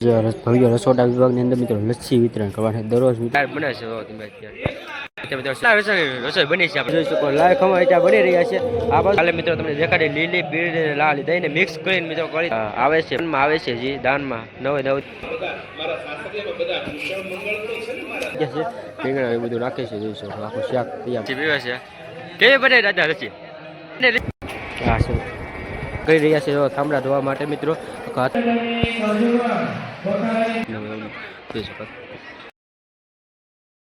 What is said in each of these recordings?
ભવ્ય રસોડા વિભાગની અંદર મિત્રો લસ્સી વિતરણ કરવાના દરરોજ બને છે રસોઈ બની છે આપણે જોઈ શકો લાલ ખમણ ત્યાં બની રહ્યા છે આ બાજુ મિત્રો તમને દેખાડી લીલી પીળી લાલ દઈને મિક્સ કરીને મિત્રો કરી આવે છે આવે છે જી દાનમાં નવે નવ રીંગણા એ બધું નાખે છે જોઈ શકો આખું શાક તૈયાર પીવે છે કેવી બને રાજા લસ્સી હા છે કરી રહ્યા છે થાંભલા ધોવા માટે મિત્રો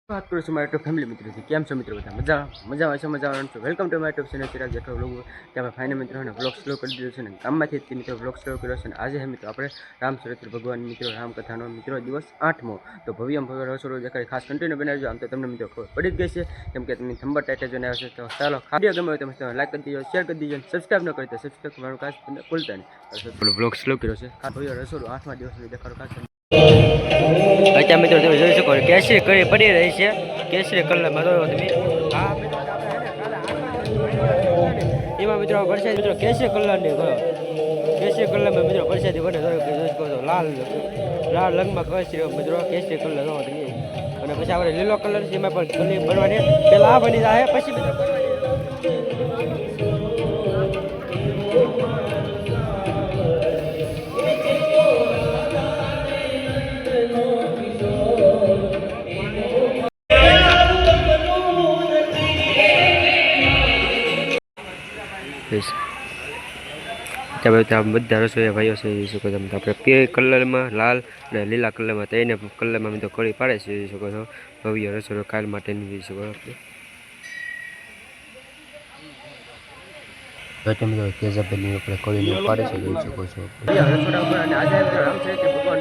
વાત કરું છું મારા યુટ્યુબ ફેમિલી મિત્રોથી કેમ છો મિત્રો બધા મજા આવે છે મજા આવવાનું છે welcome to my YouTube channel Chirag Jetho લોકો ત્યાં ફાઇનલ મિત્રો બ્લોગ સ્લો કરી દીધો છે ને ગામમાંથી મિત્રો બ્લોગ સ્લો કર્યો છે ને આજે હે મિત્રો આપણે રામચરિત્ર ભગવાન મિત્રો રામકથાનો મિત્રો દિવસ 8મો તો ભવ્ય રસોડું દેખાડી ખાસ કન્ટિન્યુ બનાવજો આમ તો તમને મિત્રો ખબર પડી જ ગઈ છે કેમ કે તમે થંબર ટાઈટલ જોઈને આવ્યો છે તો ચાલો ખાડીઓ ગમે હોય તમે લાઈક કરી દીજો શેર કરી દીજો સબસ્ક્રાઈબ ન કરી તો સબસ્ક્રાઈબ કરવાનું ખાસ ભૂલતા નહીં બ્લોગ સ્લો કર્યો છે ભવ્ય રસોડું 8મા દિવસ દેખાડો ખાસ અત્યારે મિત્રો તમે જોઈ શકો કેસરી કરી પડી રહી છે કેસરી કલરમાં જોયો તમે એમાં મિત્રો વરસાદ મિત્રો કેસરી કલરની કેસરી કલરમાં મિત્રો વરસાદી બને જોઈ શકો છો લાલ રંગમાં કેસરી મિત્રો કેસરી કલર જોવો તમે અને પછી આપણે લીલો કલર છે એમાં પણ ગલી બનવાની પેલા આ બની જાય પછી મિત્રો બધા રસોઈયા ભાઈઓ છે જોઈ શકો તમે આપણે પે કલરમાં લાલ અને લીલા કલરમાં તેને કલરમાં મિત્રો કળી પાડે છે જોઈ શકો છો ભવ્ય રસોડો કાલ માટેની જોઈ શકો આપણે તેજાબેનની આપણે કળીને પાડે છે જોઈ શકો છો રસોડા ઉપર અને આજે રામચરિત્ર ભગવાન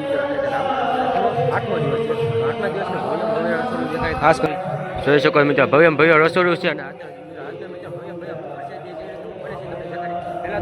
આઠમો દિવસ છે આઠમા દિવસનો ભવ્ય રસોડું દેખાય ખાસ કરી જોઈ શકો મિત્રો ભવ્ય રસોડું છે અને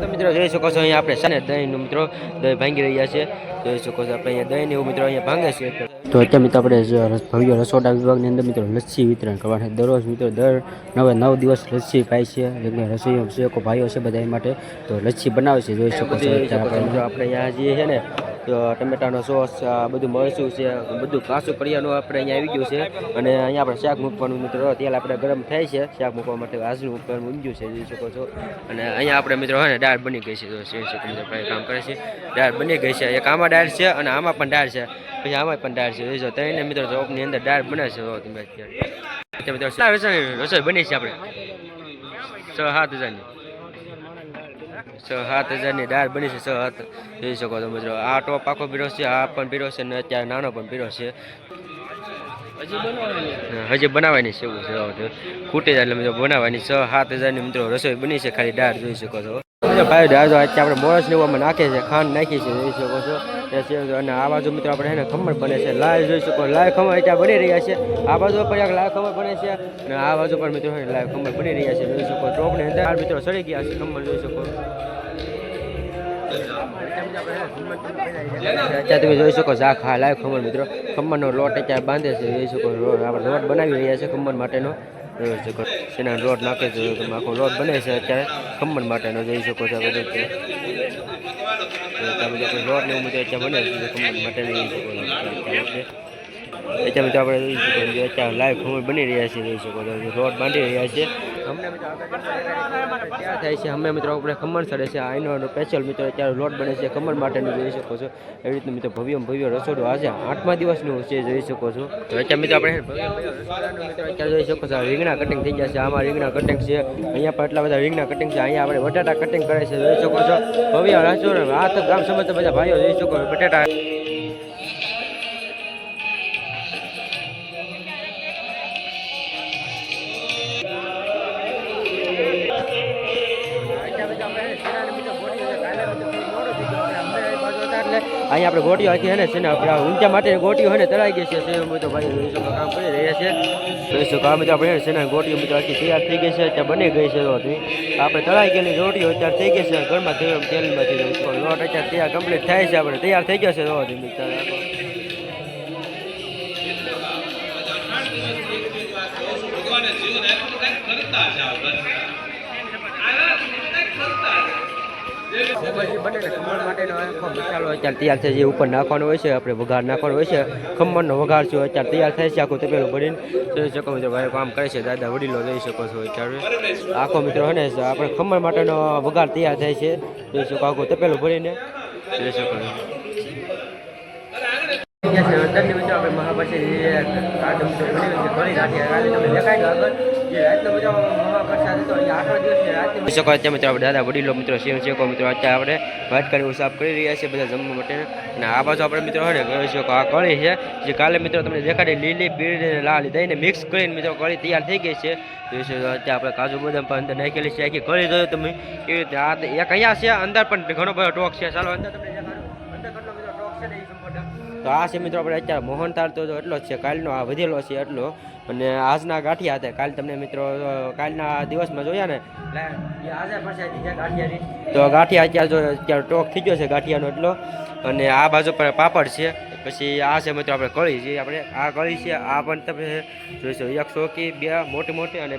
તો મિત્રો જોઈ શકો છો અહીંયા આપણે સાને દહીં મિત્રો દહીં ભાંગી રહ્યા છે જોઈ શકો છો આપણે અહીંયા દહીં એવું મિત્રો અહીંયા ભાંગે છે તો અત્યારે મિત્રો આપણે ભવ્ય રસોડા વિભાગની અંદર મિત્રો લસ્સી વિતરણ કરવાના દરરોજ મિત્રો દર 9 દિવસ લસ્સી પાય છે રસોઈ સેવકો ભાઈઓ છે બધા માટે તો લસ્સી બનાવે છે જોઈ શકો છો આપણે અહીંયા જે છે ને તો ટમેટાનો સોસ બધું મરચું છે બધું કાચું કરિયાનું આપણે અહીંયા આવી ગયું છે અને અહીંયા આપણે શાક મૂકવાનું મિત્રો તેલ આપણે ગરમ થાય છે શાક મૂકવા માટે આજનું ઉપકરણ મૂક્યું છે જોઈ શકો છો અને અહીંયા આપણે મિત્રો હોય ને દાળ બની ગઈ છે તો કામ કરે છે દાળ બની ગઈ છે એક આમાં દાળ છે અને આમાં પણ દાળ છે પછી આમાં પણ દાળ છે જોઈજો ત્રણે મિત્રો ચોકની અંદર દાળ બને છે તમે અત્યારે રસોઈ બની છે આપણે 7,000ની દાળ બની છે 7 જોઈ શકો છો મિત્રો આ ટોપ આખો પીરો છે આ પણ પીરો છે ને અત્યારે નાનો પણ પીરો છે હજી બનાવવાની છે એવું છે ખૂટી જાય એટલે મિત્રો બનાવવાની 7,000ની મિત્રો રસોઈ બની છે ખાલી દાળ જોઈ શકો છો ભાઈ દાળ તો અત્યારે આપણે મોરસ લેવામાં નાખે છે ખાંડ નાખી છે જોઈ શકો છો અને આ બાજુ મિત્રો આપણે એને ખમણ બને છે લાલ જોઈ શકો લાલ ખમણ અત્યારે બની રહ્યા છે આ બાજુ પણ એક લાલ ખમણ બને છે અને આ બાજુ પણ મિત્રો લાલ ખમણ બની રહ્યા છે જોઈ શકો ટોપની અંદર મિત્રો સડી ગયા છે ખમણ જોઈ શકો અત્યારે તમે જોઈ શકો છો આ લાઈવ ખમણ મિત્રો ખમણનો લોટ અત્યારે બાંધે છે જોઈ શકો આપણે લોટ બનાવી રહ્યા છે ખમણ માટેનો જોઈ શકો એના લોટ નાખે છે તમે આખો લોટ બને છે અત્યારે ખમણ માટેનો જોઈ શકો છો બધું લોટ ને એવું બધું અત્યારે બને છે ખમણ માટેનો જોઈ શકો અત્યારે મિત્રો આપણે જોઈ શકો અત્યારે લાઈવ ખમણ બની રહ્યા છે જોઈ શકો છો લોટ બાંધી રહ્યા છે અમને મિત્રો ત્યાં થાય છે અમે મિત્રો આપણે ખમણ ચડે છે આનો સ્પેશિયલ મિત્રો અત્યારે લોટ બને છે ખમણ માટેનું જોઈ શકો છો એવી રીતે મિત્રો ભવ્ય રસોડું આજે 8મા દિવસનું છે જોઈ શકો છો તો અત્યારે મિત્રો આપણે મિત્રો અત્યારે જોઈ શકો છો રીંગણા કટિંગ થઈ ગયા છે આમાં રીંગણા કટિંગ છે અહીંયા પણ એટલા બધા રીંગણા કટિંગ છે અહીંયા આપણે બટાટા કટિંગ કરે છે જોઈ શકો છો ભવ્ય રસોડું આ તો ગામ સમજતા બધા ભાઈઓ જોઈ શકો બટાટા અહીંયા આપણે ગોટીઓ હતી ને આપણે ઊંચા માટે ગોટીઓ હોય ને તળાઈ ગઈ છે તો ભાઈ જોઈ શકો કામ કરી રહ્યા છે જોઈ શકો આ બધા આપણે છે ને ગોટીઓ મિત્રો આખી તૈયાર થઈ ગઈ છે ત્યાં બની ગઈ છે આપણે તળાઈ ગયેલી રોટીઓ અત્યારે થઈ ગઈ છે ઘરમાં તેલમાંથી લોટ અત્યારે તૈયાર કમ્પ્લીટ થાય છે આપણે તૈયાર થઈ ગયો છે બને ને ખમણ માટેનો આખો મસાલો અત્યારે તૈયાર થાય છે. ઉપર નાખવાનો હોય છે, આપણે વઘાર નાખવાનો હોય છે. ખમણનો વઘાર છે અત્યારે તૈયાર થાય છે. આખું તપેલું ભરીને જોઈ શકો મિત્રો ભાઈ કામ કરે છે. દાદા વડીલો જોઈ શકો છો અત્યારે આખો મિત્રો હે ને આપણે ખમણ માટેનો વઘાર તૈયાર થાય છે. જોઈ શકો આખું તપેલું ભરીને જોઈ શકો છો. અંદરની મિત્રો આપણે મહાપરિષદ દાદા વડીલો મિત્રો સેવ શેકો મિત્રો અત્યારે આપણે વાત કરી સાફ કરી રહ્યા છીએ બધા જમવા માટે. અને આ બાજુ આપણે મિત્રો હોય ને કહી શકો આ કળી છે જે કાલે મિત્રો તમને દેખાડી લીલી પીળી લાલ દઈને મિક્સ કરીને મિત્રો કળી તૈયાર થઈ ગઈ છે. અત્યારે આપણે કાજુ બદામ પણ અંદર નાખેલી છે. આખી કળી જોયો તમે કેવી રીતે આ એક અહીંયા છે અંદર પણ ઘણો બધો ટોક છે. ચાલો અંદર તમને તો આ છે મિત્રો આપણે અત્યારે મોહનથાળ તો એટલો જ છે. કાલનો આ વધેલો છે એટલો. અને આજના ગાંઠિયા હતા કાલ તમને મિત્રો કાલના દિવસમાં જોયા ને તો ગાંઠિયા અત્યારે ટોક થઈ ગયો છે ગાંઠિયાનો એટલો. અને આ બાજુ પર પાપડ છે. પછી આ છે મિત્રો આપણે કળી છે. આપણે આ કળી છે આ પણ તમે જોઈશો 1 સોકી 2 મોટી મોટી અને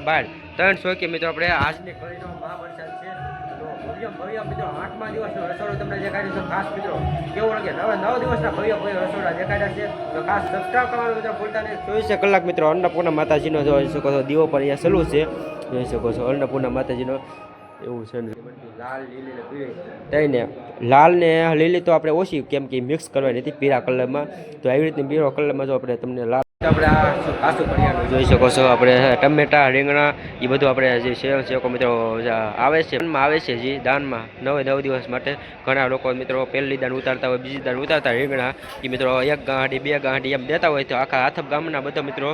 3 સોકી મિત્રો આપણે આજની કળીનો મહાપ્રસાદ છે. ભવ્ય મિત્રો 8મા દિવસનો રસોડો તમને દેખાડ્યું છે. ખાસ મિત્રો કેવું લાગે 9 દિવસના ભવ્ય રસોડા દેખાડ્યા છે. તો ખાસ સબસ્ક્રાઈબ કરવાનું મિત્રો ભૂલતા નહીં. 24 કલાક મિત્રો અન્નપૂર્ણા માતાજીનો જોઈ શકો છો દીવો પણ અહીંયા સલું છે. જોઈ શકો છો અન્નપૂર્ણા માતાજીનો એવું છે. લાલ લીલી ને પીળી તઈને લાલ ને લીલી તો આપણે ઓછી કેમ કે મિક્સ કરવાની હતી પીળા કલરમાં. તો આવી રીતની પીળો કલરમાં જો આપણે તમને લાલ આપણે આ કાસુ કરિયાણું જોઈ શકો છો. આપણે ટમેટા રીંગણા એ બધું આપણે જે સેવ શેકો મિત્રો આવે છે આવે છે જે દાનમાં 9 દિવસ માટે ઘણા લોકો મિત્રો પહેલી દાન ઉતારતા હોય બીજી દાન ઉતારતા રીંગણા એ મિત્રો 1 ગાંઠી 2 ગાંઠી એમ દેતા હોય. તો આખા હાથપ ગામના બધા મિત્રો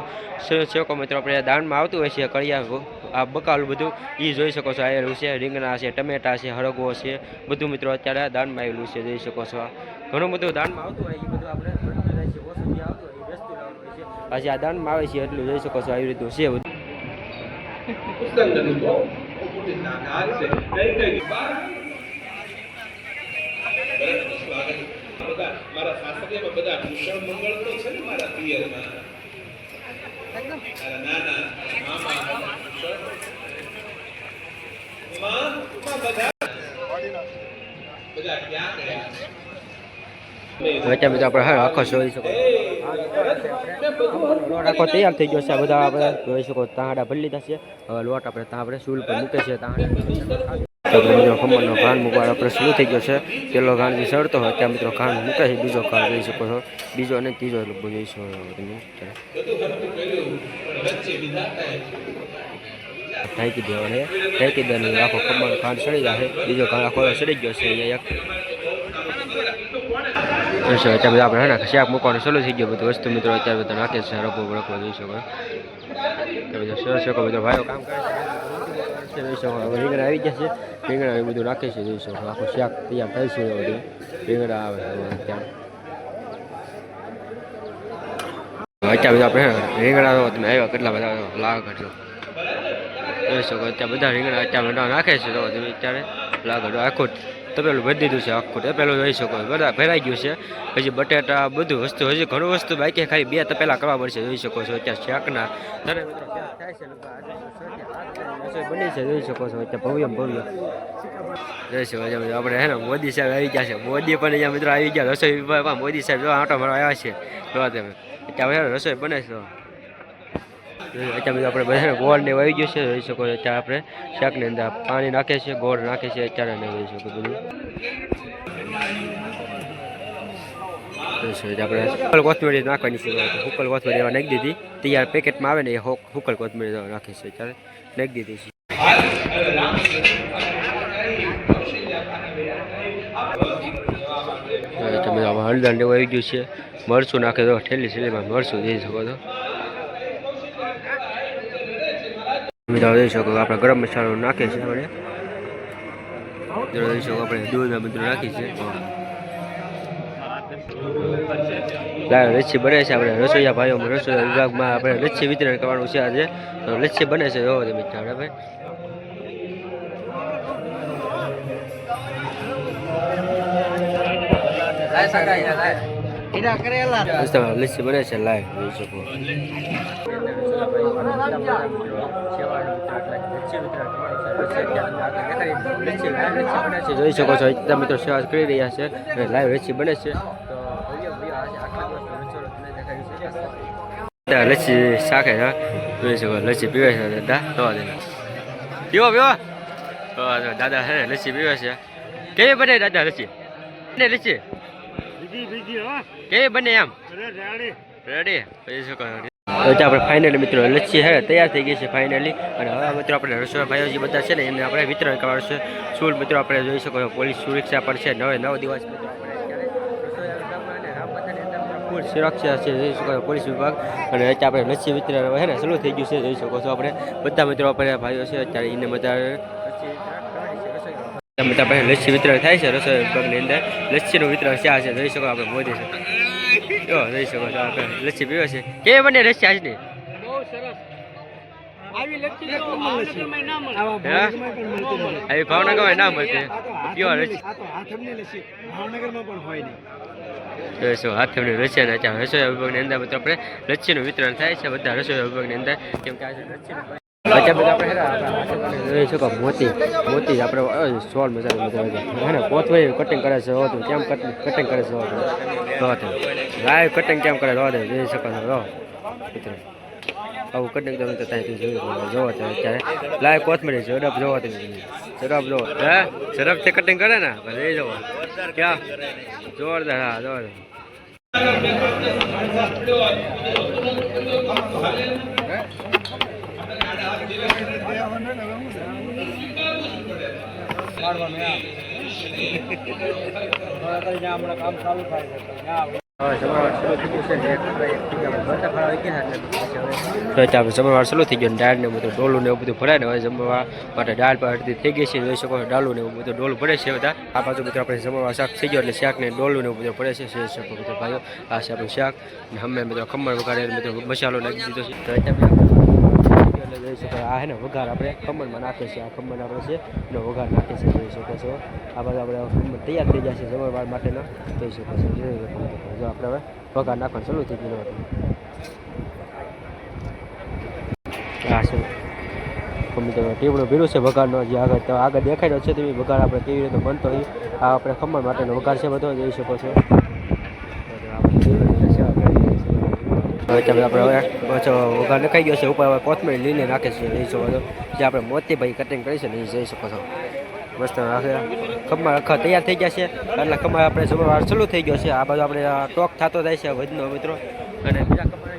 શેકો મિત્રો આપણે દાનમાં આવતું હોય છે. કરિયા આ બકાલું બધું એ જોઈ શકો છો આવેલું છે. રીંગણા છે ટમેટા છે હળગવો છે બધું મિત્રો અત્યારે દાનમાં આવેલું છે. જોઈ શકો છો ઘણું બધું દાનમાં આવતું હોય એ બધું આપણે આજે આ દાનમાં આવે છે એટલું જોઈ શકો છો આવી રીતનું છે બધું. આપણે આખો જોઈ શકો લોટ આખો તૈયાર થઈ ગયો છે. આ બધા આપણે જોઈ શકો તાંડા ભરી લીધા છે. હવે લોટ આપણે ત્યાં આપણે સૂલ પર મૂકે છે. બીજો ખમણનો ઘાન મૂકવાનો આપણે શરૂ થઈ ગયો છે. પેલો ઘાન જે સડતો હોય ત્યાં મિત્રો ઘાન મૂકે છે. બીજો ઘાન જોઈ શકો છો બીજો અને ત્રીજો લગભગ જોઈ શકો તમે ઢાંકી દેવાનો ઢાંકી દેવાનું આખો ખમણ ઘાન સડી જાય. બીજો ઘાન આખો સડી ગયો છે. અહીંયા અત્યારે બધા આપણે શાક મૂકવાનું ચાલુ થઈ ગયું બધું વસ્તુ મિત્રો અત્યારે બધા નાખે છે. રખો રખો જોઈ શકો સરસ શકો બધા ભાઈઓ કામ કરે છે. જોઈ શકો હવે રીંગણા આવી ગયા છે. રીંગણા એ બધું નાખે છે. જોઈ શકો આખું શાક તૈયાર થાય છે. બધું રીંગણા આવે અત્યારે બધા આપણે રીંગણા તમે આવ્યા કેટલા બધા લાગ કરજો જોઈ શકો અત્યારે બધા રીંગણા અત્યારે નાખે છે. તો તમે અત્યારે લાગડો આખું તપેલું ભરી દીધું છે. આખું તપેલું જોઈ શકો બધા ભરાઈ ગયું છે. હજી બટેટા બધું વસ્તુ હજી ઘણું વસ્તુ બાકી ખાલી 2 તપેલા કરવા પડશે. જોઈ શકો છો અત્યારે શાકના ધરે મિત્રો થાય છે રસોઈ બની છે. જોઈ શકો છો અત્યારે ભવ્ય જોઈ શકો આપણે હે ને મોદી સાહેબ આવી ગયા છે. મોદી પણ અહીંયા મિત્રો આવી ગયા રસોઈ વિભાગમાં. મોદી સાહેબ જો આંટો મારવા આવ્યા છે. જોવા તમે અત્યારે રસોઈ બને છે. અત્યારે આપણે બધા ગોળ ને આવી ગયું છે. જોઈ શકો અત્યારે આપણે શાકની અંદર પાણી નાખે છે ગોળ નાખે છે અત્યારે ને જોઈ શકો બધું આપણે હુકલ કોથમીરી નાખવાની છે. હુકલ કોથમીરી એવા નાખી દીધી તૈયાર પેકેટમાં આવે ને એ હુકલ કોથમીરી નાખી છે અત્યારે નાખી દીધી છે. હળદર ને એવું આવી ગયું છે. મરચું નાખે તો ઠેલી છેલ્લીમાં મરચું જઈ શકો છો મિત્રો જોઈ શકો આપણે ગરમ મસાલો નાખે છે. આપણે જોઈ શકો આપણે દૂધ બધું નાખી છે. લચ્છી બને છે. આપણે રસોઈયા ભાઈઓમાં રસોઈ વિભાગમાં આપણે લચ્છી વિતરણ કરવાનું છે આજે. તો લચ્છી બને છે જોવો તમે આપણે મસ્ત લસ્સી બને છે લાઈવ જોઈ શકો. જોઈ શકો છો એટલા મિત્રો સેવા કરી રહ્યા છે અને લાઈવ લસ્સી બને છે. લસ્સી શાકે છે જોઈ શકો લસ્સી પીવે છે દાદા પીવો પીવો દાદા છે લસ્સી પીવે છે. કેવી બને દાદા લસ્સી લસ્સી કેવી બને એમ રેડી જોઈ શકો. આપણે ફાઇનલી મિત્રો લસ્સી હે તૈયાર થઈ ગઈ છે ફાઇનલી. અને હવે મિત્રો આપણે રસોઈ ભાઈઓ જે બધા છે ને એમને આપણે વિતરણ કરવાનું છે. શું મિત્રો આપણે જોઈ શકો છો પોલીસ સુરક્ષા પણ છે 9 દિવસ સુરક્ષા છે જોઈ શકો પોલીસ વિભાગ. અને અત્યારે આપણે લસ્સી વિતરણ હે ને શરૂ થઈ ગયું છે જોઈ શકો છો. આપણે બધા મિત્રો આપણે ભાઈઓ છે અત્યારે એને બધા લસ્સી વિતરણ થાય છે રસોઈ વિભાગની અંદર. લસ્સીનું વિતરણ ચા છે જોઈ શકો આપણે મોદી છે જોઈ શકો છો. આપણે લસ્સી પીવે છે કેવી બને લસ્સી આજની આવી ભાવનગરમાં ના મળતી પ્યોર લસ્સી જોઈશું હાથમની લસ્સી અને અત્યારે રસોઈ વિભાગની અંદર મિત્રો આપણે લસ્સીનું વિતરણ થાય છે બધા રસોઈ વિભાગની અંદર. કેમ કે આજે જોઈ શકો મોતી આપણે સોળ મજા કોથળી કટિંગ કરે છે કેમ કટિંગ કરે છે લાઈવ કટિંગ કેમ કરે જોઈ શકો છો. આવું કટિંગ તમે જોવો છો અત્યારે લાઈવ કોથમરી ઝડપ જોવો ઝડપ જોવો હે ઝડપથી કટિંગ કરે ને એ જોવો ક્યાં જોરદાર. હા જોરદાર કામ ચાલુ થાય જમણવાર શરૂ થઈ ગયો દાળ ને બધું ડોલું ને એવું બધું ભરાય ને હવે જમવા માટે દાળ પર અડધી થઈ ગઈ છે જોઈ શકો ડાલું ને એવું બધું ડોલું ભરે છે બધા. આ બાજુ બધું આપણે જમવા શાક થઈ ગયો એટલે શાક ને ડોલું ને એવું બધું ભરે છે જોઈ શકો બધા ભાઈઓ. આ છે આપણું શાક ને અમે મિત્રો ખમણ વગાડે મિત્રો મસાલો નાખી દીધો છે તો જોઈ શકો. આ હે ને વઘાર આપણે ખમણમાં નાખે છે આ ખમણ આપણે છે એનો વઘાર નાખે છે જોઈ શકો છો. આ બાજુ આપણે ખમણ તૈયાર થઈ જશે જમણવાર માટેનો જોઈ શકો છો. જો આપણે હવે વઘાર નાખવાનું ચાલુ થઈ ગયું હતું. આ છે મિત્રો ટીવડું ભીરું છે વઘારનો જે આગળ દેખાઈ રહ્યો છે તો વઘાર આપણે કેવી રીતે બનતો હોય આ આપણે ખમણ માટેનો વઘાર છે બધો જોઈ શકો છો. આપણે વઘાર નખાઈ ગયો છે ઉપર હવે કોથમરી લીને નાખે છે જોઈ શકો છો. જે આપણે મોતીભાઈ કટિંગ કરી છે ને એ જોઈ શકો છો. મસ્ત ખમણ આખા તૈયાર થઈ ગયા છે એટલે ખમણ આપણે જમણવાર ચાલુ થઈ ગયો છે. આ બાજુ આપણે ટોક થતો જાય છે વધનો મિત્રો અને બીજા ખમણ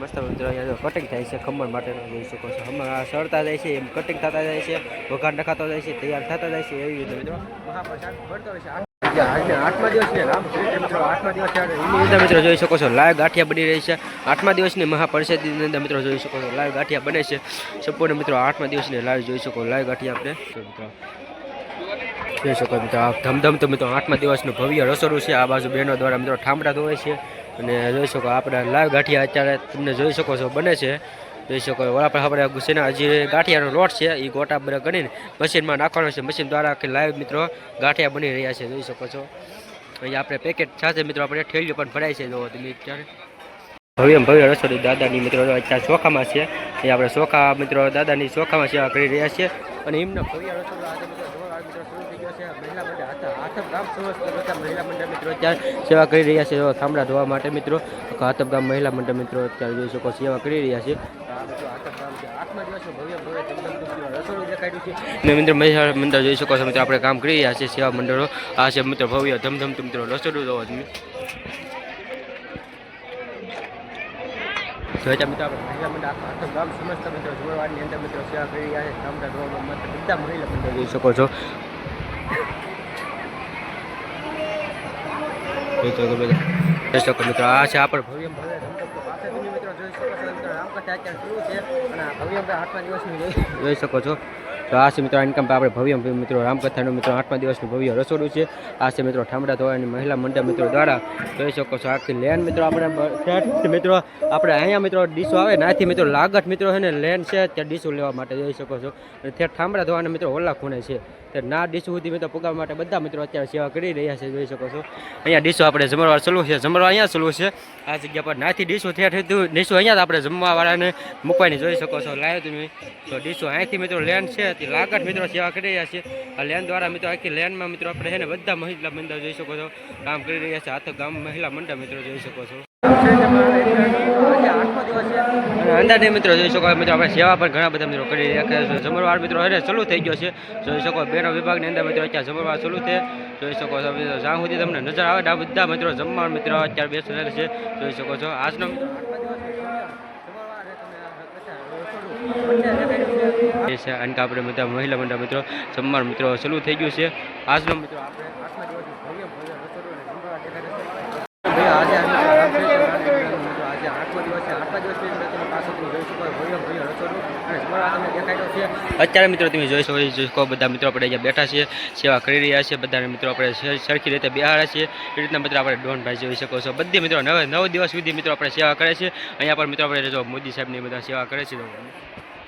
મસ્ત મિત્રો અહીંયા કટિંગ થાય છે ખમણ માટેનો જોઈ શકો છો. ખમણ સળતા જાય છે એમ કટિંગ થતા જાય છે વઘાર નખાતો જાય છે તૈયાર થતા જાય છે એવી રીતે મિત્રો મહાપ્રસાદ બનતો હોય છે. આઠમા દિવસ ને મિત્રો આઠમા દિવસ એની અંદર મિત્રો જોઈ શકો છો લાઈવ ગાંઠિયા બની રહી છે. આઠમા દિવસની મહાપરિષદની અંદર મિત્રો જોઈ શકો છો લાઈવ ગાંઠિયા બને છે સંપૂર્ણ મિત્રો આઠમા દિવસની લાઈવ જોઈ શકો લાઈવ ગાંઠિયા આપણે મિત્રો જોઈ શકો મિત્રો આ ધમધમ તો મિત્રો આઠમા દિવસનું ભવ્ય રસોડું છે. આ બાજુ બહેનો દ્વારા મિત્રો ઠામડા ધોવે છે અને જોઈ શકો આપણે લાઈવ ગાંઠિયા અત્યારે તમને જોઈ શકો છો બને છે જોઈ શકો. આપણે ગુસ્સેના હજી ગાંઠિયાનો લોટ છે એ ગોટા બધા ગણીને મશીનમાં નાખવાનો છે. મશીન દ્વારા કે લાઈવ મિત્રો ગાંઠિયા બની રહ્યા છે જોઈ શકો છો. અહીંયા આપણે પેકેટ સાથે મિત્રો આપણે ઠેલીઓ પણ ભરાય છે જો તમે અત્યારે ભવ્ય રસોડું દાદાની મિત્રો અત્યારે ચોખામાં છે એ આપણે ચોખા મિત્રો દાદાની ચોખામાં સેવા કરી રહ્યા છીએ. અને એમનો ભવ્ય રસોડું આજે મિત્રો શરૂ થઈ ગયો છે. મહિલા મંડળ હાથમ ગામ બધા મહિલા મંડળ મિત્રો અત્યારે સેવા કરી રહ્યા છે થાંભલા ધોવા માટે મિત્રો હાથમ ગામ મહિલા મંડળ મિત્રો અત્યારે જોઈ શકો સેવા કરી રહ્યા છે. મિત્રો મહિલા મંડળ જોઈ શકો છો મિત્રો આપણે કામ કરી રહ્યા છીએ સેવા મંડળો. આ છે મિત્રો ભવ્ય ધમધમતું મિત્રો રસોડું જોવો તમે જોઈતા મિત્રો આપણે મહિલા મંડળ આખું ગામ સમસ્ત મિત્રો જુવારની અંદર મિત્રો સેવા કરી રહ્યા છે. થાંભલા ધોવામાં બધા મહિલા મંડળ જોઈ શકો છો. મિત્રો આ છે આપણે ભવ્ય મિત્રો જોઈ શકો છો મિત્રો રામકથા અત્યારે શરૂ છે અને ભવ્ય 8મા દિવસની જોઈ શકો છો. તો આ છે મિત્રો ઇન્કમ આપણે ભવ્ય મિત્રો રામકથાનું મિત્રો 8મા દિવસનું ભવ્ય રસોડું છે. આ છે મિત્રો ઠામડા ધોવાની મહિલા મંડળ મિત્રો દ્વારા જોઈ શકો છો. આખી લેન મિત્રો આપણે મિત્રો આપણે અહીંયા મિત્રો ડીશો આવે નાથી મિત્રો લાગત મિત્રો છે ને લેન છે ત્યાં ડીશો લેવા માટે જોઈ શકો છો. ત્યાં ઠામડા ધોવાના મિત્રો ઓલા ખૂણે છે તો ના ડીશો સુધી મિત્રો પુગાવવા માટે બધા મિત્રો અત્યારે સેવા કરી રહ્યા છે, જોઈ શકો છો અહીંયા ડીશો આપણે જમણવાર ચાલુ છે, જમણવાર અહીંયા ચાલુ છે આ જગ્યા પર નાથી ડીશો થયા ડીશો અહીંયા આપણે જમવાવાળાને મૂકવાની જોઈ શકો છો લાવ્યો તમે તો ડીશો અહીંથી મિત્રો લેન્ડ છે તે લાગત મિત્રો સેવા કરી રહ્યા છે આ લેન્ડ દ્વારા મિત્રો આખી લેન્ડમાં મિત્રો આપણે છે ને બધા મહિલા મંડળ જોઈ શકો છો કામ કરી રહ્યા છે આ તો ગામ મહિલા મંડળ મિત્રો જોઈ શકો છો અંદાજે મિત્રો જોઈ શકો મિત્રો આપણે સેવા પર ઘણા બધા મિત્રો કરી રહ્યા છે જમણવાર મિત્રો હવે ચાલુ થઈ ગયો છે જોઈ શકો બેનો વિભાગની અંદર મિત્રો અત્યારે જમણવાર ચાલુ છે જોઈ શકો છો મિત્રો જ્યાં સુધી તમને નજર આવે આ બધા મિત્રો જમવા મિત્રો અત્યારે બેસેલા છે જોઈ શકો છો આજનો અને આપણે બધા મહિલા મંડળ મિત્રો જમવા મિત્રો ચાલુ થઈ ગયું છે આજનો મિત્રો આપણે આજે 8મા દિવસે અત્યારે મિત્રો તમે જોઈ શકો બધા મિત્રો આપણે અહીંયા બેઠા છીએ સેવા કરી રહ્યા છીએ બધાને મિત્રો આપણે સરખી રીતે બેહાડ્યા છીએ એ રીતના મિત્રો આપણે ડોનભાઈ જોઈ શકો છો બધી મિત્રો 9 દિવસ સુધી મિત્રો આપણે સેવા કરે છે અહીંયા પર મિત્રો આપણે જો મોદી સાહેબની બધા સેવા કરે છે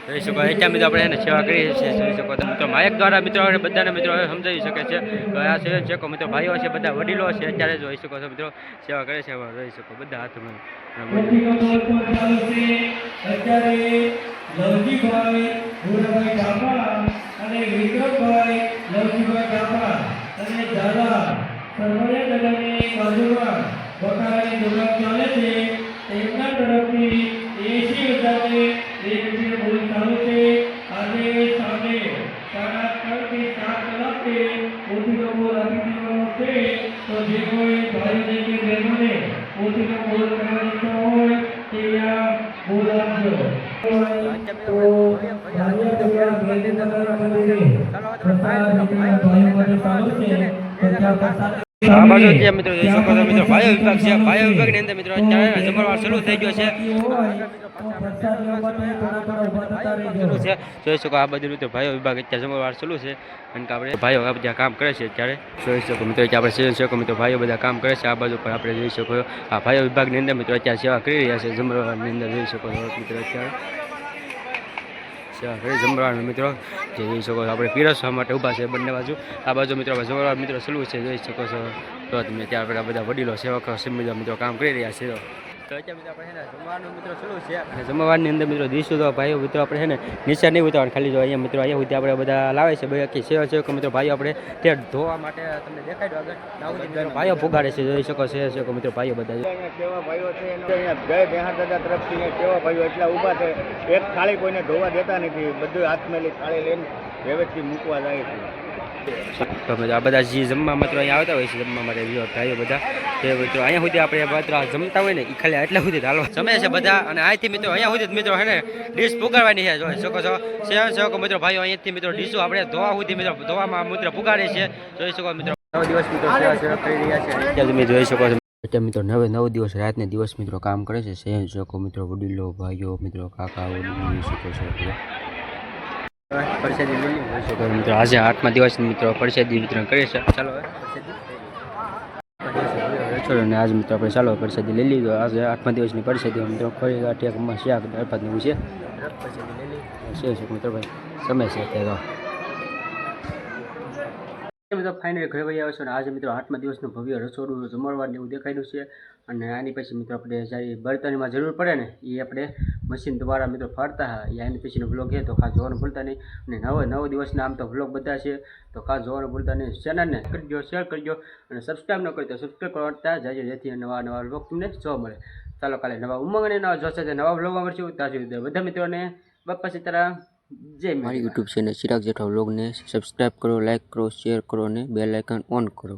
જોઈ શકો એટલા મિત્રો આપણે એને સેવા કરીએ છીએ જોઈ શકો મિત્રો માયક દ્વારા મિત્રો બધાને મિત્રો સમજાવી શકે છે તો આ સેવન શકો મિત્રો ભાઈઓ છે બધા વડીલો છે અત્યારે જોઈ શકો છો મિત્રો સેવા કરે છે જોઈ શકો બધા હાથમાં લવજીભાઈ ભૂરાભાઈ ડાપા અને વિક્રમભાઈ લવજીભાઈ ડાપા અને દાદા સર્વરે નગરની બાજુમાં બકારાની દુકાન ચાલે છે તેમના તરફથી 80,000 એક બોલ ચાલુ છે આજે સામે 3:30 થી 4 કલાકે મોતીનો બોલ આપી દેવાનો છે તો જે કોઈ ભાઈઓને કે બહેનોને મોતીનો બોલ કરવાની ઈચ્છા હોય તે આ બોલ આપજો આ બાજુ ત્યાં મિત્રો જોઈ શકો છો મિત્રો ભાઈઓ વિભાગ છે ભાઈઓ વિભાગની અંદર મિત્રો અત્યારે જમણવાર શરૂ થઈ ગયો છે જોઈ શકો આ બાજુ મિત્રો ભાઈઓ વિભાગ અત્યારે જમણવાર ચાલુ છે અને આપણે ભાઈઓ આ બધા કામ કરે છે અત્યારે જોઈ શકો મિત્રો આપણે સેવન શકો મિત્રો ભાઈઓ બધા કામ કરે છે આ બાજુ પર આપણે જોઈ શકો આ ભાઈઓ વિભાગની અંદર મિત્રો અત્યારે સેવા કરી રહ્યા છે જમણવારની અંદર જોઈ શકો છો મિત્રો અત્યારે જમણવાર મિત્રો જે જોઈ શકો આપણે પીરસવા માટે ઊભા છે બંને બાજુ આ બાજુ મિત્રો જમણવાર મિત્રો ચાલુ છે જોઈ શકો છો તો તમે ત્યાં આપણે બધા વડીલો સેવકો મિત્રો કામ કરી રહ્યા છે તો અત્યારે મિત્રો આપણે છે ને જમવાનું મિત્રો ચાલુ છે અને જમવાની અંદર મિત્રો દીશું તો ભાઈઓ મિત્રો આપણે છે ને નીચે નહીં ઉતારવાનું ખાલી જો અહીંયા મિત્રો અહીંયા સુધી આપણે બધા લાવે છે બાકી સેવા સેવકો મિત્રો ભાઈઓ આપણે તે ધોવા માટે તમને દેખાડ્યો આગળ ભાઈઓ પુગાડે છે જોઈ શકો છે સેવકો મિત્રો ભાઈઓ બધા કેવા ભાઈઓ છે જય બેહાર દાદા તરફથી કેવા ભાઈઓ એટલા ઊભા છે એક થાળી કોઈને ધોવા દેતા નથી બધું હાથમેલી થાળી લઈને વ્યવસ્થિત મૂકવા જાય છે તો આ બધા જે જમવા મિત્રો અહીંયા આવતા હોય છે જમવા માટે ભાઈઓ બધા તે મિત્રો અહીંયા સુધી આપણે મિત્રો જમતા હોય ને એ ખાલી એટલા સુધી હાલો જમે છે બધા અને અહીંથી મિત્રો અહીંયા સુધી મિત્રો છે ને ડીશ પુગાડવાની છે જોઈ શકો છો સેવન સેવકો મિત્રો ભાઈઓ અહીંયાથી મિત્રો ડીશો આપણે ધોવા સુધી મિત્રો ધોવામાં મિત્રો પુગાડે છે જોઈ શકો મિત્રો 9 દિવસ મિત્રો સેવા કરી રહ્યા છે અત્યારે તમે જોઈ શકો છો અત્યારે મિત્રો 9 દિવસ રાતને દિવસ મિત્રો કામ કરે છે સેવન સેવકો મિત્રો વડીલો ભાઈઓ મિત્રો કાકાઓ જોઈ શકો છો પરસાદી લઈ લઈએ શકો મિત્રો આજે 8મા દિવસ મિત્રો પરસાદી વિતરણ કરીએ છીએ ચાલો અને આજ મિત્રો આપણે ચાલો પરસાદી લઈ લીધો આજે 8મા દિવસની પરસાદી મિત્રો ખોરી ગાંઠિયા શાક દાળ ભાત એવું છે પરસાદી લઈ લઈએ છે મિત્રો ભાઈ સમય છે અત્યારે મિત્રો ફાઇનલી ઘરે વહી આવ્યો છે અને આજે મિત્રો 8મા દિવસનું ભવ્ય રસોડું જમણવારને એવું દેખાડ્યું છે અને આની પછી મિત્રો આપણે જ્યારે બળતણમાં જરૂર પડે ને એ આપણે મશીન દ્વારા મિત્રો ફરતા હા એની પછીનો બ્લોગ છે તો ખાસ જોવાનું ભૂલતા નહીં અને 9 દિવસના આમ તો બ્લોગ બધા છે તો ખાસ જોવાનું ભૂલતા નહીં ચેનલને કરજો શેર કરજો અને સબસ્ક્રાઈબ ન કરી તો સબસ્ક્રાઈબ કરતા જાજો જેથી નવા બ્લોગ તમને જોવા મળે ચાલો કાલે નવા ઉમંગ અને નવા જોશે નવા બ્લોગમાં મળશું ત્યાં સુધી બધા મિત્રોને બાપા સીતારામ જય મારી યુટ્યુબ ચેનલ ચિરાગ જેઠા બ્લોગને સબસ્ક્રાઈબ કરો લાઈક કરો શેર કરો અને બેલ આઇકન ઓન કરો